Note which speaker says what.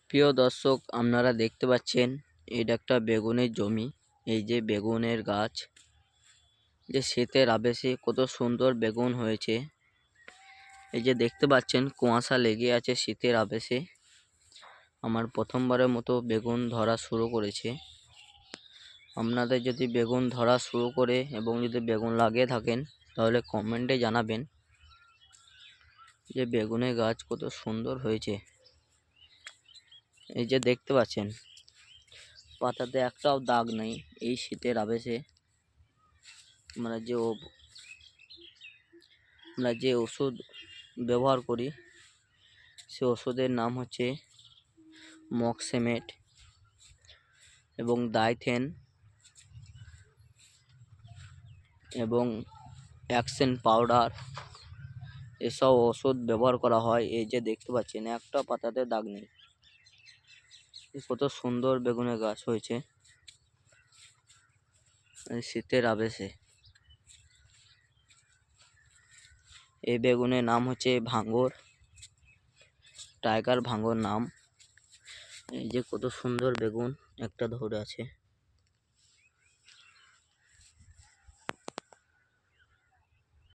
Speaker 1: প্রিয় দর্শক, আপনারা দেখতে পাচ্ছেন এটা একটা বেগুনের জমি। এই যে বেগুনের গাছ, যে শীতের আবেশে কত সুন্দর বেগুন হয়েছে। এই যে দেখতে পাচ্ছেন কুয়াশা লেগে আছে শীতের আবেশে। আমার প্রথমবারের মতো বেগুন ধরা শুরু করেছে। আপনাদের যদি বেগুন ধরা শুরু করে এবং যদি বেগুন লাগিয়ে থাকেন তাহলে কমেন্টে জানাবেন যে বেগুনের গাছ কত সুন্দর হয়েছে। এই যে দেখতে পাচ্ছেন পাতাতে একটাও দাগ নেই। এই শীতের আবেশে আমরা যে ওষুধ ব্যবহার করি সে ওষুধের নাম হচ্ছে মক্সেমেট এবং ডাইথেন এবং অ্যাকশন পাউডার, এসব ওষুধ ব্যবহার করা হয়। এই যে দেখতে পাচ্ছেন একটা পাতাতে দাগ নেই। কত সুন্দর বেগুনের গাছ হয়েছে এই শীতের আবেশে। এই বেগুনের নাম হচ্ছে ভাঙ্গর, টাইগার ভাঙ্গর নাম। এই যে কত সুন্দর বেগুন একটা ধরে আছে।